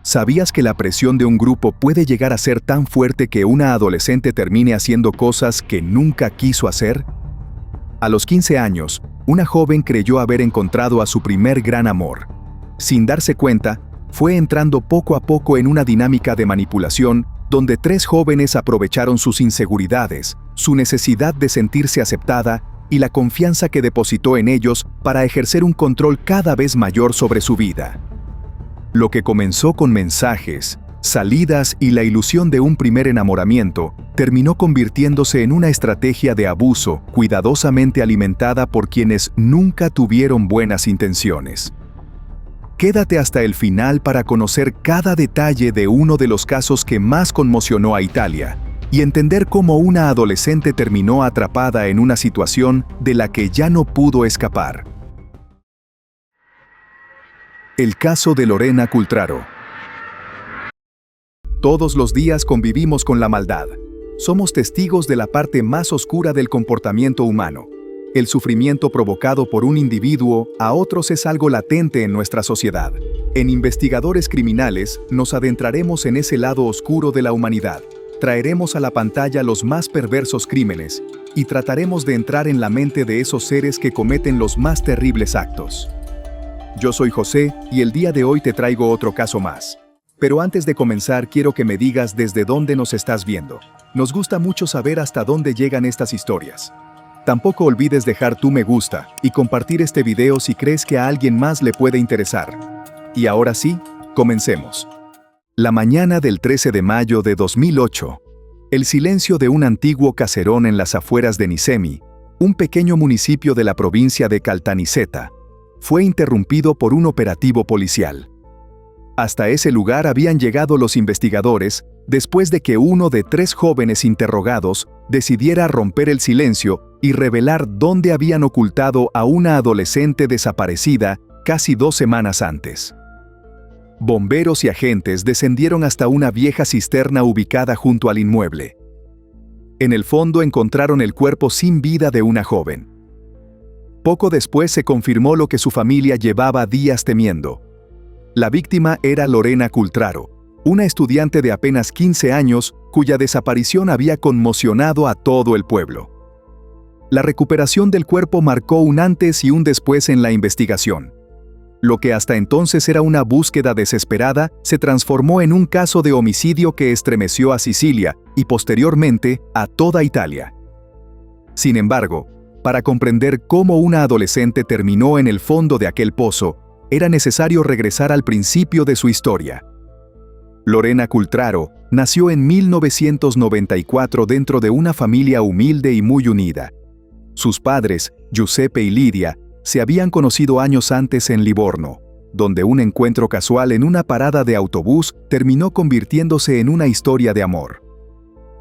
¿Sabías que la presión de un grupo puede llegar a ser tan fuerte que una adolescente termine haciendo cosas que nunca quiso hacer? A los 15 años, una joven creyó haber encontrado a su primer gran amor. Sin darse cuenta, fue entrando poco a poco en una dinámica de manipulación donde 3 jóvenes aprovecharon sus inseguridades, su necesidad de sentirse aceptada y la confianza que depositó en ellos para ejercer un control cada vez mayor sobre su vida. Lo que comenzó con mensajes, salidas y la ilusión de un primer enamoramiento, terminó convirtiéndose en una estrategia de abuso cuidadosamente alimentada por quienes nunca tuvieron buenas intenciones. Quédate hasta el final para conocer cada detalle de uno de los casos que más conmocionó a Italia y entender cómo una adolescente terminó atrapada en una situación de la que ya no pudo escapar. El caso de Lorena Cultraro. Todos los días convivimos con la maldad. Somos testigos de la parte más oscura del comportamiento humano. El sufrimiento provocado por un individuo a otros es algo latente en nuestra sociedad. En Investigadores Criminales nos adentraremos en ese lado oscuro de la humanidad. Traeremos a la pantalla los más perversos crímenes y trataremos de entrar en la mente de esos seres que cometen los más terribles actos. Yo soy José y el día de hoy te traigo otro caso más. Pero antes de comenzar quiero que me digas desde dónde nos estás viendo. Nos gusta mucho saber hasta dónde llegan estas historias. Tampoco olvides dejar tu me gusta y compartir este video si crees que a alguien más le puede interesar. Y ahora sí, comencemos. La mañana del 13 de mayo de 2008, el silencio de un antiguo caserón en las afueras de Nicemi, un pequeño municipio de la provincia de Caltanissetta, fue interrumpido por un operativo policial. Hasta ese lugar habían llegado los investigadores después de que uno de 3 jóvenes interrogados decidiera romper el silencio y revelar dónde habían ocultado a una adolescente desaparecida casi 2 semanas antes. Bomberos y agentes descendieron hasta una vieja cisterna ubicada junto al inmueble. En el fondo encontraron el cuerpo sin vida de una joven. Poco después se confirmó lo que su familia llevaba días temiendo. La víctima era Lorena Cultraro, una estudiante de apenas 15 años cuya desaparición había conmocionado a todo el pueblo. La recuperación del cuerpo marcó un antes y un después en la investigación. Lo que hasta entonces era una búsqueda desesperada se transformó en un caso de homicidio que estremeció a Sicilia y posteriormente a toda Italia. Sin embargo, para comprender cómo una adolescente terminó en el fondo de aquel pozo, era necesario regresar al principio de su historia. Lorena Cultraro nació en 1994 dentro de una familia humilde y muy unida. Sus padres, Giuseppe y Lidia, se habían conocido años antes en Livorno, donde un encuentro casual en una parada de autobús terminó convirtiéndose en una historia de amor.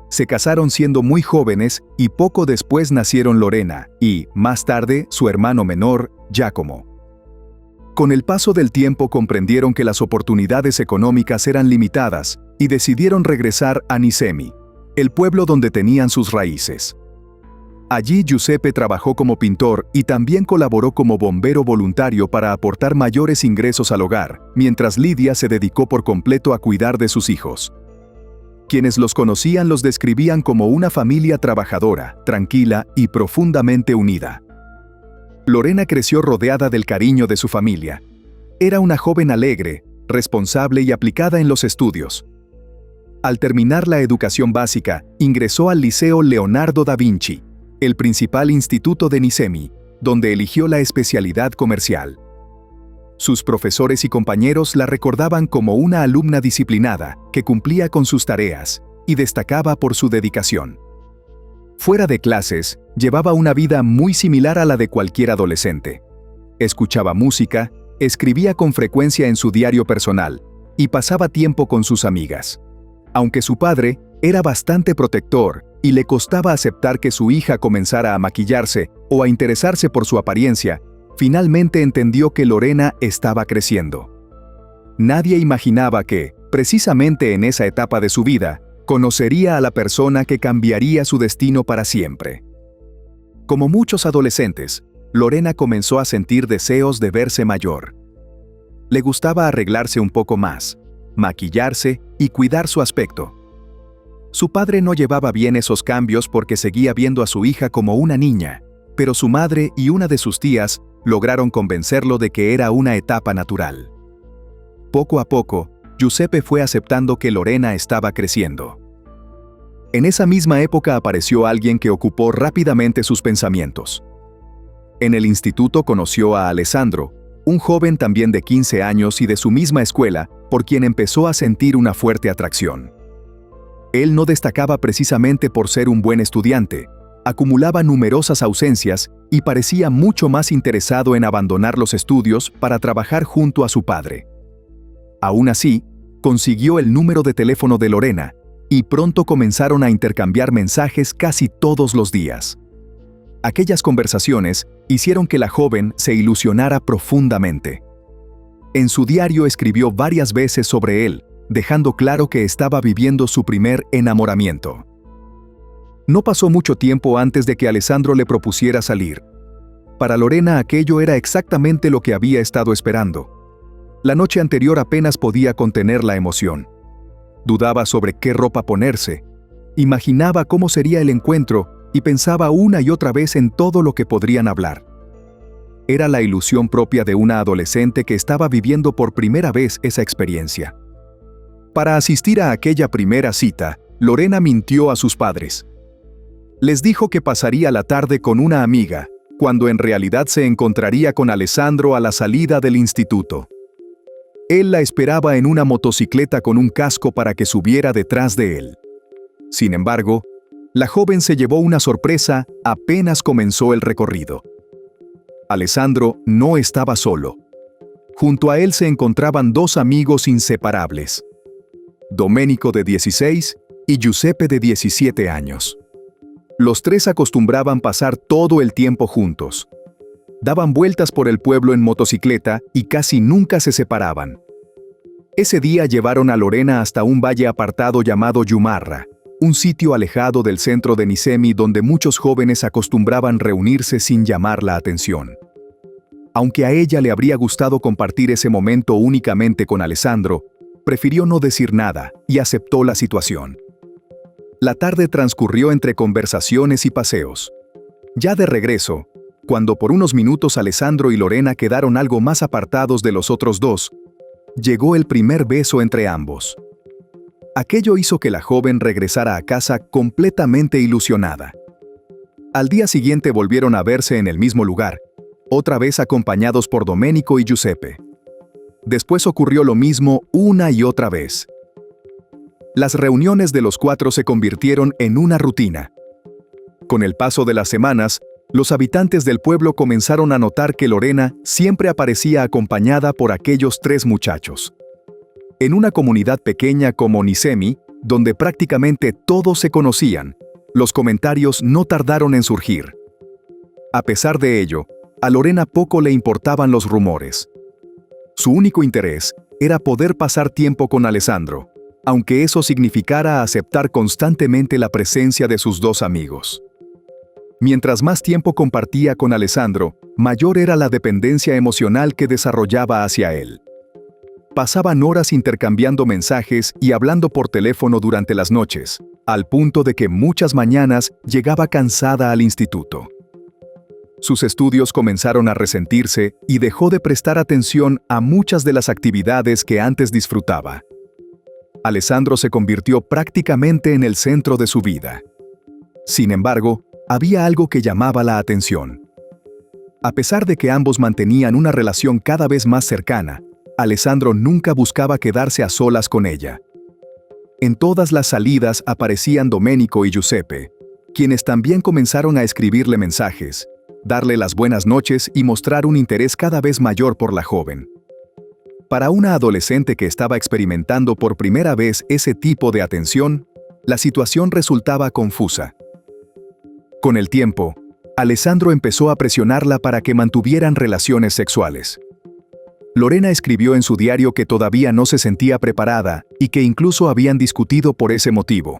Se casaron siendo muy jóvenes y poco después nacieron Lorena y, más tarde, su hermano menor, Giacomo. Con el paso del tiempo comprendieron que las oportunidades económicas eran limitadas y decidieron regresar a Nicemi, el pueblo donde tenían sus raíces. Allí Giuseppe trabajó como pintor y también colaboró como bombero voluntario para aportar mayores ingresos al hogar, mientras Lidia se dedicó por completo a cuidar de sus hijos. Quienes los conocían los describían como una familia trabajadora, tranquila y profundamente unida. Lorena creció rodeada del cariño de su familia. Era una joven alegre, responsable y aplicada en los estudios. Al terminar la educación básica, ingresó al Liceo Leonardo da Vinci, el principal instituto de Nicemi, donde eligió la especialidad comercial. Sus profesores y compañeros la recordaban como una alumna disciplinada, que cumplía con sus tareas y destacaba por su dedicación. Fuera de clases, llevaba una vida muy similar a la de cualquier adolescente. Escuchaba música, escribía con frecuencia en su diario personal y pasaba tiempo con sus amigas. Aunque su padre era bastante protector y le costaba aceptar que su hija comenzara a maquillarse o a interesarse por su apariencia, finalmente entendió que Lorena estaba creciendo. Nadie imaginaba que, precisamente en esa etapa de su vida, conocería a la persona que cambiaría su destino para siempre. Como muchos adolescentes, Lorena comenzó a sentir deseos de verse mayor. Le gustaba arreglarse un poco más, maquillarse y cuidar su aspecto. Su padre no llevaba bien esos cambios porque seguía viendo a su hija como una niña, pero su madre y una de sus tías lograron convencerlo de que era una etapa natural. Poco a poco, Giuseppe fue aceptando que Lorena estaba creciendo. En esa misma época apareció alguien que ocupó rápidamente sus pensamientos. En el instituto conoció a Alessandro, un joven también de 15 años y de su misma escuela, por quien empezó a sentir una fuerte atracción. Él no destacaba precisamente por ser un buen estudiante, acumulaba numerosas ausencias y parecía mucho más interesado en abandonar los estudios para trabajar junto a su padre. Aún así, consiguió el número de teléfono de Lorena y pronto comenzaron a intercambiar mensajes casi todos los días. Aquellas conversaciones hicieron que la joven se ilusionara profundamente. En su diario escribió varias veces sobre él, dejando claro que estaba viviendo su primer enamoramiento. No pasó mucho tiempo antes de que Alessandro le propusiera salir. Para Lorena aquello era exactamente lo que había estado esperando. La noche anterior apenas podía contener la emoción. Dudaba sobre qué ropa ponerse, imaginaba cómo sería el encuentro y pensaba una y otra vez en todo lo que podrían hablar. Era la ilusión propia de una adolescente que estaba viviendo por primera vez esa experiencia. Para asistir a aquella primera cita, Lorena mintió a sus padres. Les dijo que pasaría la tarde con una amiga, cuando en realidad se encontraría con Alessandro a la salida del instituto. Él la esperaba en una motocicleta con un casco para que subiera detrás de él. Sin embargo, la joven se llevó una sorpresa apenas comenzó el recorrido. Alessandro no estaba solo. Junto a él se encontraban dos amigos inseparables: Domenico de 16 y Giuseppe de 17 años. Los tres acostumbraban pasar todo el tiempo juntos. Daban vueltas por el pueblo en motocicleta y casi nunca se separaban. Ese día llevaron a Lorena hasta un valle apartado llamado Yumarra, un sitio alejado del centro de Nicemi donde muchos jóvenes acostumbraban reunirse sin llamar la atención. Aunque a ella le habría gustado compartir ese momento únicamente con Alessandro, prefirió no decir nada y aceptó la situación. La tarde transcurrió entre conversaciones y paseos. Ya de regreso, cuando por unos minutos Alessandro y Lorena quedaron algo más apartados de los otros dos, llegó el primer beso entre ambos. Aquello hizo que la joven regresara a casa completamente ilusionada. Al día siguiente volvieron a verse en el mismo lugar, otra vez acompañados por Domenico y Giuseppe. Después ocurrió lo mismo una y otra vez. Las reuniones de los cuatro se convirtieron en una rutina. Con el paso de las semanas, los habitantes del pueblo comenzaron a notar que Lorena siempre aparecía acompañada por aquellos tres muchachos. En una comunidad pequeña como Nicemi, donde prácticamente todos se conocían, los comentarios no tardaron en surgir. A pesar de ello, a Lorena poco le importaban los rumores. Su único interés era poder pasar tiempo con Alessandro, aunque eso significara aceptar constantemente la presencia de sus dos amigos. Mientras más tiempo compartía con Alessandro, mayor era la dependencia emocional que desarrollaba hacia él. Pasaban horas intercambiando mensajes y hablando por teléfono durante las noches, al punto de que muchas mañanas llegaba cansada al instituto. Sus estudios comenzaron a resentirse y dejó de prestar atención a muchas de las actividades que antes disfrutaba. Alessandro se convirtió prácticamente en el centro de su vida. Sin embargo, había algo que llamaba la atención. A pesar de que ambos mantenían una relación cada vez más cercana, Alessandro nunca buscaba quedarse a solas con ella. En todas las salidas aparecían Domenico y Giuseppe, quienes también comenzaron a escribirle mensajes, darle las buenas noches y mostrar un interés cada vez mayor por la joven. Para una adolescente que estaba experimentando por primera vez ese tipo de atención, la situación resultaba confusa. Con el tiempo, Alessandro empezó a presionarla para que mantuvieran relaciones sexuales. Lorena escribió en su diario que todavía no se sentía preparada y que incluso habían discutido por ese motivo.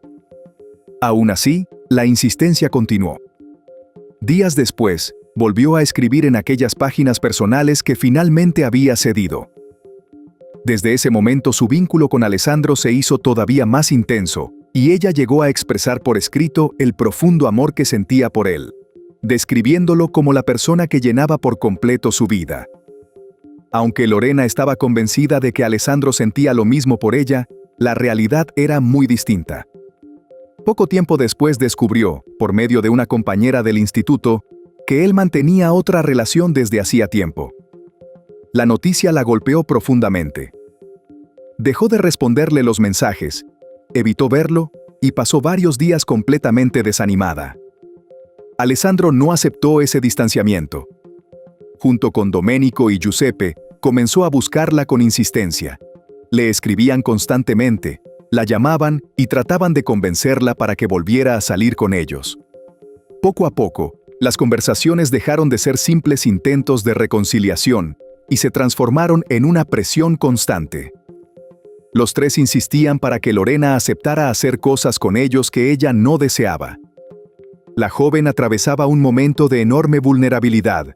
Aún así, la insistencia continuó. Días después, volvió a escribir en aquellas páginas personales que finalmente había cedido. Desde ese momento su vínculo con Alessandro se hizo todavía más intenso, y ella llegó a expresar por escrito el profundo amor que sentía por él, describiéndolo como la persona que llenaba por completo su vida. Aunque Lorena estaba convencida de que Alessandro sentía lo mismo por ella, la realidad era muy distinta. Poco tiempo después descubrió, por medio de una compañera del instituto, que él mantenía otra relación desde hacía tiempo. La noticia la golpeó profundamente. Dejó de responderle los mensajes, evitó verlo y pasó varios días completamente desanimada. Alessandro no aceptó ese distanciamiento. Junto con Domenico y Giuseppe, comenzó a buscarla con insistencia. Le escribían constantemente, la llamaban y trataban de convencerla para que volviera a salir con ellos. Poco a poco, las conversaciones dejaron de ser simples intentos de reconciliación y se transformaron en una presión constante. Los tres insistían para que Lorena aceptara hacer cosas con ellos que ella no deseaba. La joven atravesaba un momento de enorme vulnerabilidad.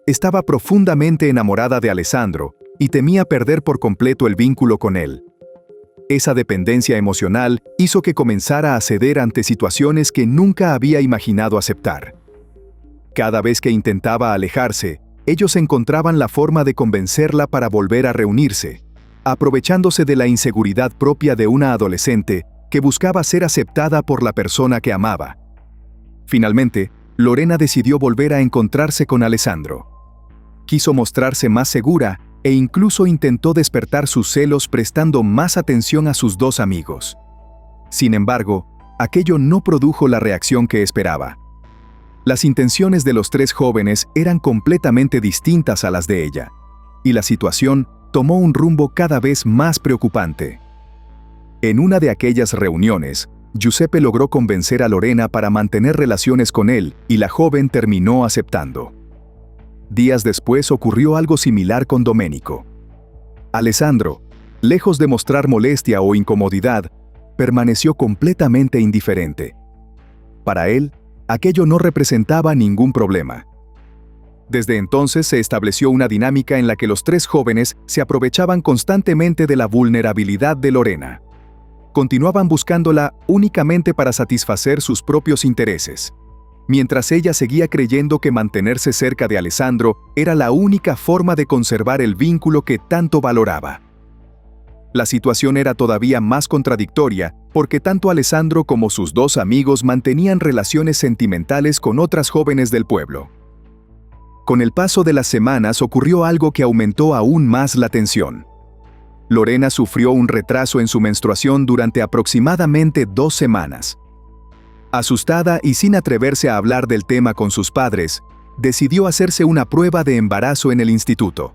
Estaba profundamente enamorada de Alessandro y temía perder por completo el vínculo con él. Esa dependencia emocional hizo que comenzara a ceder ante situaciones que nunca había imaginado aceptar. Cada vez que intentaba alejarse, ellos encontraban la forma de convencerla para volver a reunirse, aprovechándose de la inseguridad propia de una adolescente que buscaba ser aceptada por la persona que amaba. Finalmente, Lorena decidió volver a encontrarse con Alessandro. Quiso mostrarse más segura e incluso intentó despertar sus celos prestando más atención a sus dos amigos. Sin embargo, aquello no produjo la reacción que esperaba. Las intenciones de los tres jóvenes eran completamente distintas a las de ella, y la situación tomó un rumbo cada vez más preocupante. En una de aquellas reuniones, Giuseppe logró convencer a Lorena para mantener relaciones con él y la joven terminó aceptando. Días después ocurrió algo similar con Domenico. Alessandro, lejos de mostrar molestia o incomodidad, permaneció completamente indiferente. Para él, aquello no representaba ningún problema. Desde entonces se estableció una dinámica en la que los tres jóvenes se aprovechaban constantemente de la vulnerabilidad de Lorena. Continuaban buscándola únicamente para satisfacer sus propios intereses, mientras ella seguía creyendo que mantenerse cerca de Alessandro era la única forma de conservar el vínculo que tanto valoraba. La situación era todavía más contradictoria porque tanto Alessandro como sus dos amigos mantenían relaciones sentimentales con otras jóvenes del pueblo. Con el paso de las semanas ocurrió algo que aumentó aún más la tensión. Lorena sufrió un retraso en su menstruación durante aproximadamente 2 semanas. Asustada y sin atreverse a hablar del tema con sus padres, decidió hacerse una prueba de embarazo en el instituto.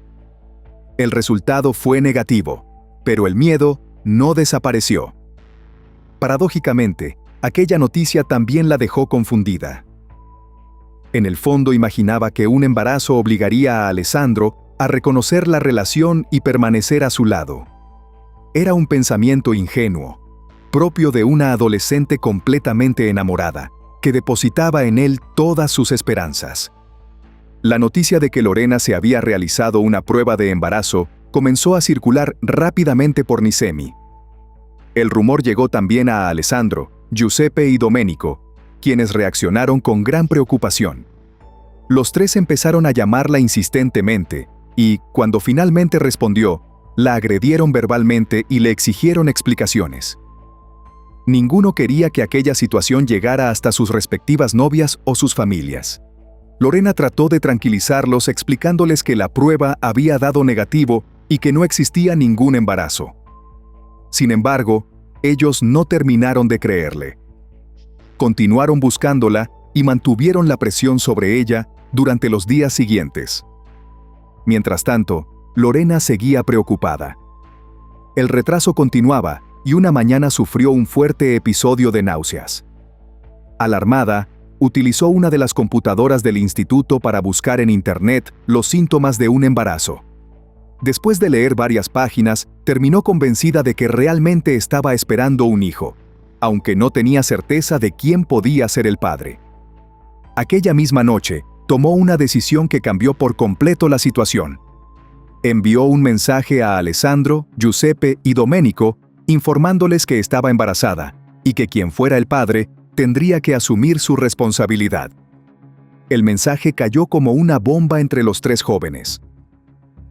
El resultado fue negativo, pero el miedo no desapareció. Paradójicamente, aquella noticia también la dejó confundida. En el fondo imaginaba que un embarazo obligaría a Alessandro a reconocer la relación y permanecer a su lado. Era un pensamiento ingenuo, propio de una adolescente completamente enamorada, que depositaba en él todas sus esperanzas. La noticia de que Lorena se había realizado una prueba de embarazo comenzó a circular rápidamente por Nicemi. El rumor llegó también a Alessandro, Giuseppe y Domenico, quienes reaccionaron con gran preocupación. Los tres empezaron a llamarla insistentemente y, cuando finalmente respondió, la agredieron verbalmente y le exigieron explicaciones. Ninguno quería que aquella situación llegara hasta sus respectivas novias o sus familias. Lorena trató de tranquilizarlos explicándoles que la prueba había dado negativo y que no existía ningún embarazo. Sin embargo, ellos no terminaron de creerle. Continuaron buscándola y mantuvieron la presión sobre ella durante los días siguientes. Mientras tanto, Lorena seguía preocupada. El retraso continuaba y una mañana sufrió un fuerte episodio de náuseas. Alarmada, utilizó una de las computadoras del instituto para buscar en internet los síntomas de un embarazo. Después de leer varias páginas, terminó convencida de que realmente estaba esperando un hijo, aunque no tenía certeza de quién podía ser el padre. Aquella misma noche, tomó una decisión que cambió por completo la situación. Envió un mensaje a Alessandro, Giuseppe y Domenico informándoles que estaba embarazada y que quien fuera el padre tendría que asumir su responsabilidad. El mensaje cayó como una bomba entre los tres jóvenes.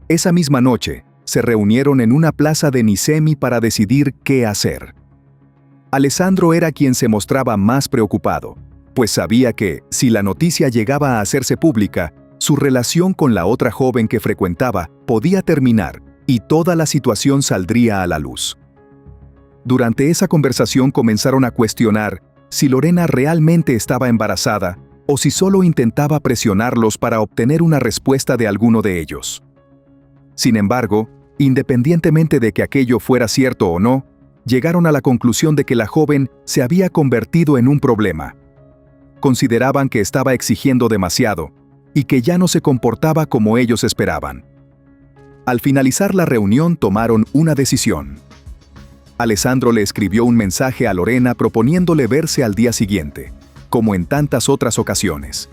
Esa misma noche, se reunieron en una plaza de Nicemi para decidir qué hacer. Alessandro era quien se mostraba más preocupado, pues sabía que, si la noticia llegaba a hacerse pública, su relación con la otra joven que frecuentaba podía terminar y toda la situación saldría a la luz. Durante esa conversación comenzaron a cuestionar si Lorena realmente estaba embarazada o si solo intentaba presionarlos para obtener una respuesta de alguno de ellos. Sin embargo, independientemente de que aquello fuera cierto o no, llegaron a la conclusión de que la joven se había convertido en un problema. Consideraban que estaba exigiendo demasiado y que ya no se comportaba como ellos esperaban. Al finalizar la reunión tomaron una decisión. Alessandro le escribió un mensaje a Lorena proponiéndole verse al día siguiente, como en tantas otras ocasiones.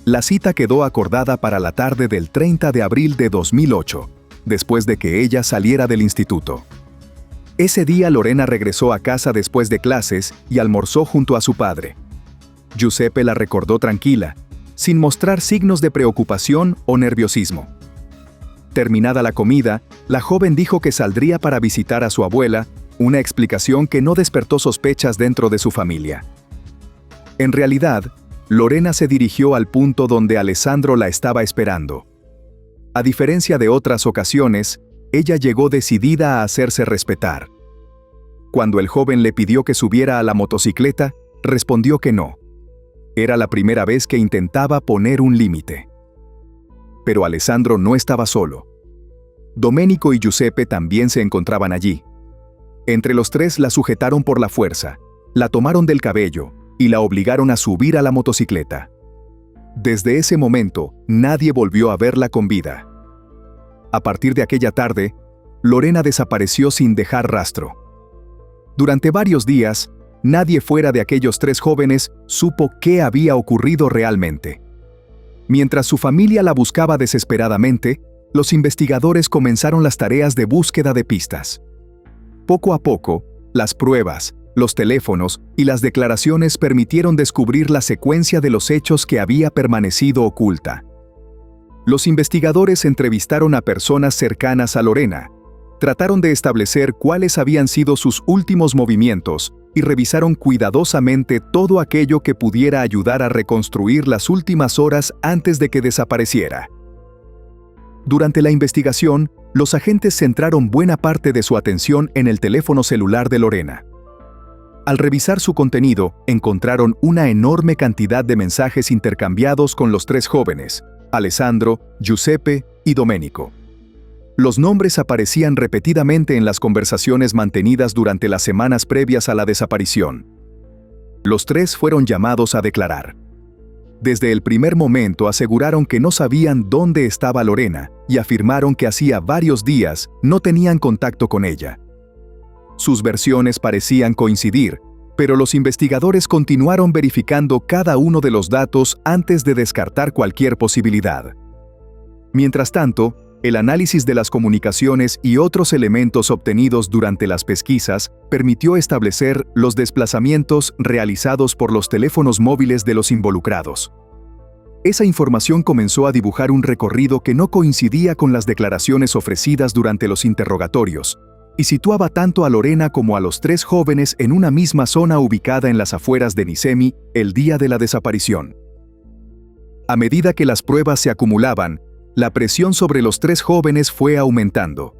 La cita quedó acordada para la tarde del 30 de abril de 2008, después de que ella saliera del instituto. Ese día Lorena regresó a casa después de clases y almorzó junto a su padre. Giuseppe la recordó tranquila, sin mostrar signos de preocupación o nerviosismo. Terminada la comida, la joven dijo que saldría para visitar a su abuela, una explicación que no despertó sospechas dentro de su familia. En realidad, Lorena se dirigió al punto donde Alessandro la estaba esperando. A diferencia de otras ocasiones, ella llegó decidida a hacerse respetar. Cuando el joven le pidió que subiera a la motocicleta, respondió que no. Era la primera vez que intentaba poner un límite. Pero Alessandro no estaba solo. Domenico y Giuseppe también se encontraban allí. Entre los tres la sujetaron por la fuerza, la tomaron del cabello y la obligaron a subir a la motocicleta. Desde ese momento, nadie volvió a verla con vida. A partir de aquella tarde, Lorena desapareció sin dejar rastro. Durante varios días, nadie fuera de aquellos tres jóvenes supo qué había ocurrido realmente. Mientras su familia la buscaba desesperadamente, los investigadores comenzaron las tareas de búsqueda de pistas. Poco a poco, las pruebas, los teléfonos y las declaraciones permitieron descubrir la secuencia de los hechos que había permanecido oculta. Los investigadores entrevistaron a personas cercanas a Lorena, trataron de establecer cuáles habían sido sus últimos movimientos y revisaron cuidadosamente todo aquello que pudiera ayudar a reconstruir las últimas horas antes de que desapareciera. Durante la investigación, los agentes centraron buena parte de su atención en el teléfono celular de Lorena. Al revisar su contenido, encontraron una enorme cantidad de mensajes intercambiados con los tres jóvenes, Alessandro, Giuseppe y Domenico. Los nombres aparecían repetidamente en las conversaciones mantenidas durante las semanas previas a la desaparición. Los tres fueron llamados a declarar. Desde el primer momento aseguraron que no sabían dónde estaba Lorena y afirmaron que hacía varios días no tenían contacto con ella. Sus versiones parecían coincidir, pero los investigadores continuaron verificando cada uno de los datos antes de descartar cualquier posibilidad. Mientras tanto, el análisis de las comunicaciones y otros elementos obtenidos durante las pesquisas permitió establecer los desplazamientos realizados por los teléfonos móviles de los involucrados. Esa información comenzó a dibujar un recorrido que no coincidía con las declaraciones ofrecidas durante los interrogatorios, y situaba tanto a Lorena como a los tres jóvenes en una misma zona ubicada en las afueras de Nicemi el día de la desaparición. A medida que las pruebas se acumulaban, la presión sobre los tres jóvenes fue aumentando.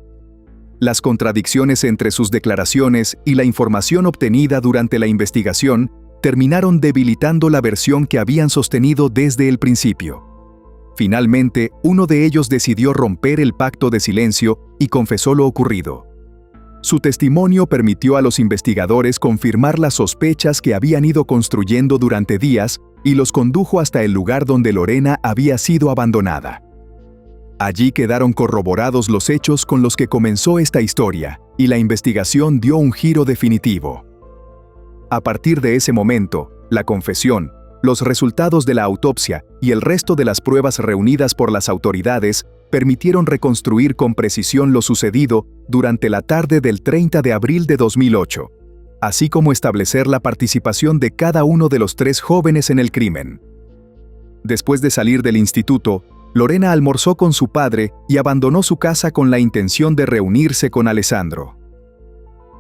Las contradicciones entre sus declaraciones y la información obtenida durante la investigación terminaron debilitando la versión que habían sostenido desde el principio. Finalmente, uno de ellos decidió romper el pacto de silencio y confesó lo ocurrido. Su testimonio permitió a los investigadores confirmar las sospechas que habían ido construyendo durante días y los condujo hasta el lugar donde Lorena había sido abandonada. Allí quedaron corroborados los hechos con los que comenzó esta historia, y la investigación dio un giro definitivo. A partir de ese momento, la confesión, los resultados de la autopsia y el resto de las pruebas reunidas por las autoridades permitieron reconstruir con precisión lo sucedido durante la tarde del 30 de abril de 2008, así como establecer la participación de cada uno de los 3 jóvenes en el crimen. Después de salir del instituto, Lorena almorzó con su padre y abandonó su casa con la intención de reunirse con Alessandro.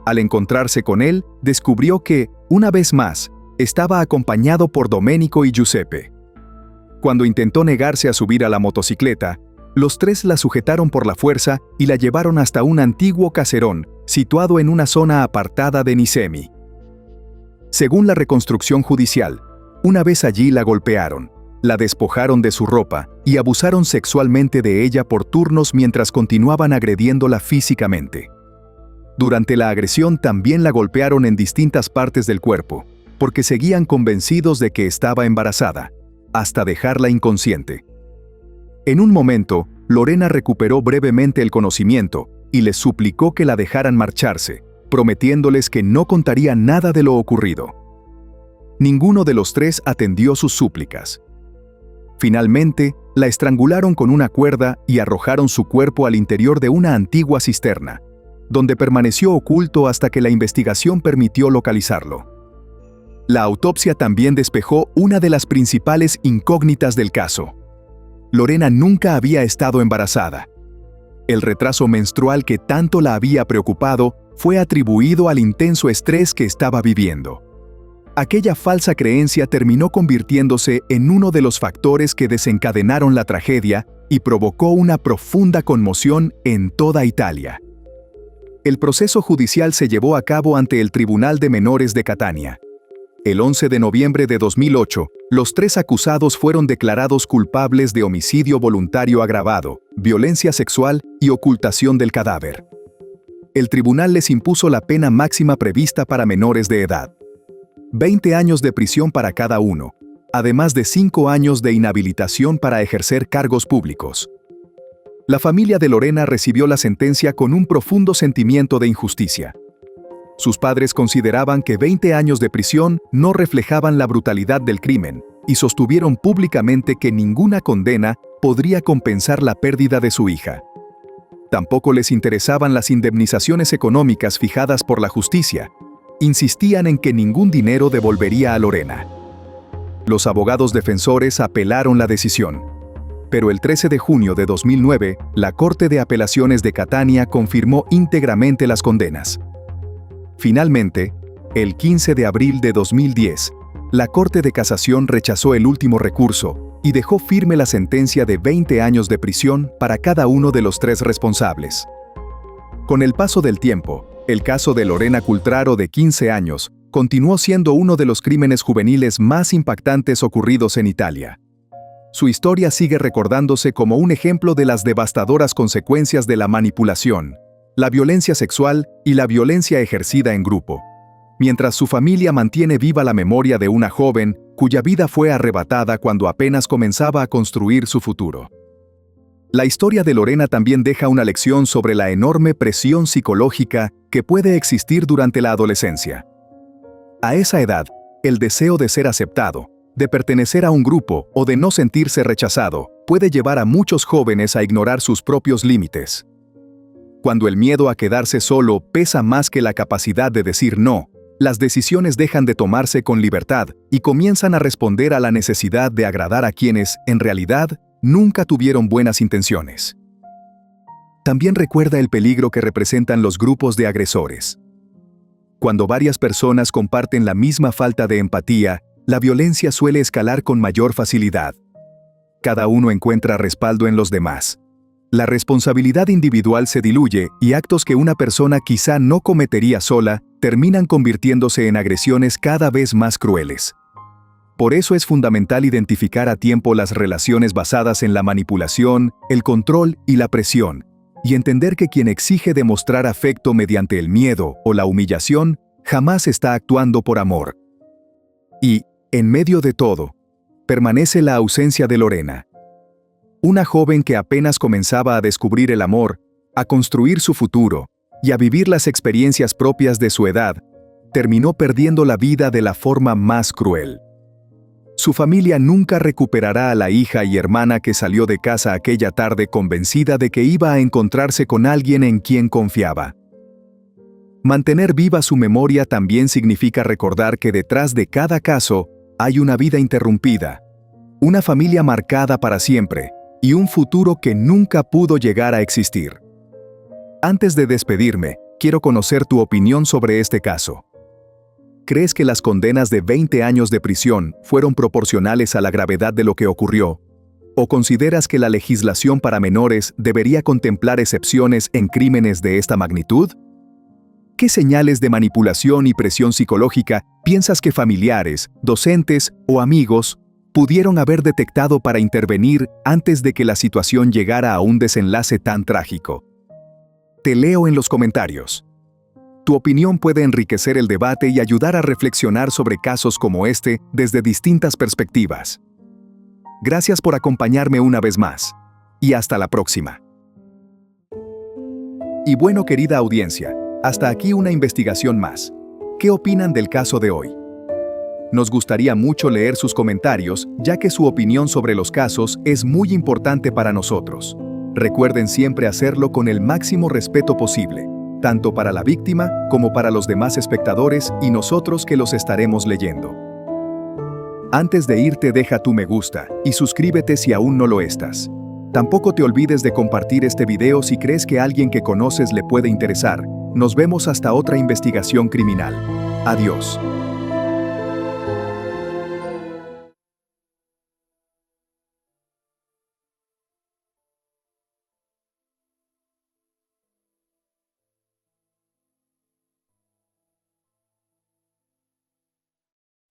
Al encontrarse con él, descubrió que, una vez más, estaba acompañado por Domenico y Giuseppe. Cuando intentó negarse a subir a la motocicleta, los 3 la sujetaron por la fuerza y la llevaron hasta un antiguo caserón, situado en una zona apartada de Nicemi. Según la reconstrucción judicial, una vez allí la golpearon, la despojaron de su ropa y abusaron sexualmente de ella por turnos mientras continuaban agrediéndola físicamente. Durante la agresión también la golpearon en distintas partes del cuerpo, porque seguían convencidos de que estaba embarazada, hasta dejarla inconsciente. En un momento, Lorena recuperó brevemente el conocimiento y les suplicó que la dejaran marcharse, prometiéndoles que no contaría nada de lo ocurrido. Ninguno de los 3 atendió sus súplicas. Finalmente, la estrangularon con una cuerda y arrojaron su cuerpo al interior de una antigua cisterna, donde permaneció oculto hasta que la investigación permitió localizarlo. La autopsia también despejó una de las principales incógnitas del caso. Lorena nunca había estado embarazada. El retraso menstrual que tanto la había preocupado fue atribuido al intenso estrés que estaba viviendo. Aquella falsa creencia terminó convirtiéndose en uno de los factores que desencadenaron la tragedia y provocó una profunda conmoción en toda Italia. El proceso judicial se llevó a cabo ante el Tribunal de Menores de Catania. El 11 de noviembre de 2008, los 3 acusados fueron declarados culpables de homicidio voluntario agravado, violencia sexual y ocultación del cadáver. El tribunal les impuso la pena máxima prevista para menores de edad: 20 años de prisión para cada uno, además de 5 años de inhabilitación para ejercer cargos públicos. La familia de Lorena recibió la sentencia con un profundo sentimiento de injusticia. Sus padres consideraban que 20 años de prisión no reflejaban la brutalidad del crimen y sostuvieron públicamente que ninguna condena podría compensar la pérdida de su hija. Tampoco les interesaban las indemnizaciones económicas fijadas por la justicia. Insistían en que ningún dinero devolvería a Lorena. Los abogados defensores apelaron la decisión. Pero el 13 de junio de 2009, la Corte de Apelaciones de Catania confirmó íntegramente las condenas. Finalmente, el 15 de abril de 2010, la Corte de Casación rechazó el último recurso y dejó firme la sentencia de 20 años de prisión para cada uno de los 3 responsables. Con el paso del tiempo, el caso de Lorena Cultraro, de 15 años, continuó siendo uno de los crímenes juveniles más impactantes ocurridos en Italia. Su historia sigue recordándose como un ejemplo de las devastadoras consecuencias de la manipulación, la violencia sexual y la violencia ejercida en grupo, mientras su familia mantiene viva la memoria de una joven cuya vida fue arrebatada cuando apenas comenzaba a construir su futuro. La historia de Lorena también deja una lección sobre la enorme presión psicológica que puede existir durante la adolescencia. A esa edad, el deseo de ser aceptado, de pertenecer a un grupo o de no sentirse rechazado puede llevar a muchos jóvenes a ignorar sus propios límites. Cuando el miedo a quedarse solo pesa más que la capacidad de decir no, las decisiones dejan de tomarse con libertad y comienzan a responder a la necesidad de agradar a quienes, en realidad, nunca tuvieron buenas intenciones. También recuerda el peligro que representan los grupos de agresores. Cuando varias personas comparten la misma falta de empatía, la violencia suele escalar con mayor facilidad. Cada uno encuentra respaldo en los demás. La responsabilidad individual se diluye y actos que una persona quizá no cometería sola terminan convirtiéndose en agresiones cada vez más crueles. Por eso es fundamental identificar a tiempo las relaciones basadas en la manipulación, el control y la presión, y entender que quien exige demostrar afecto mediante el miedo o la humillación jamás está actuando por amor. Y, en medio de todo, permanece la ausencia de Lorena. Una joven que apenas comenzaba a descubrir el amor, a construir su futuro y a vivir las experiencias propias de su edad, terminó perdiendo la vida de la forma más cruel. Su familia nunca recuperará a la hija y hermana que salió de casa aquella tarde convencida de que iba a encontrarse con alguien en quien confiaba. Mantener viva su memoria también significa recordar que detrás de cada caso hay una vida interrumpida, una familia marcada para siempre y un futuro que nunca pudo llegar a existir. Antes de despedirme, quiero conocer tu opinión sobre este caso. ¿Crees que las condenas de 20 años de prisión fueron proporcionales a la gravedad de lo que ocurrió? ¿O consideras que la legislación para menores debería contemplar excepciones en crímenes de esta magnitud? ¿Qué señales de manipulación y presión psicológica piensas que familiares, docentes o amigos pudieron haber detectado para intervenir antes de que la situación llegara a un desenlace tan trágico? Te leo en los comentarios. Tu opinión puede enriquecer el debate y ayudar a reflexionar sobre casos como este desde distintas perspectivas. Gracias por acompañarme una vez más. Y hasta la próxima. Y bueno, querida audiencia, hasta aquí una investigación más. ¿Qué opinan del caso de hoy? Nos gustaría mucho leer sus comentarios, ya que su opinión sobre los casos es muy importante para nosotros. Recuerden siempre hacerlo con el máximo respeto posible, tanto para la víctima como para los demás espectadores y nosotros que los estaremos leyendo. Antes de irte, deja tu me gusta y suscríbete si aún no lo estás. Tampoco te olvides de compartir este video si crees que a alguien que conoces le puede interesar. Nos vemos hasta otra investigación criminal. Adiós.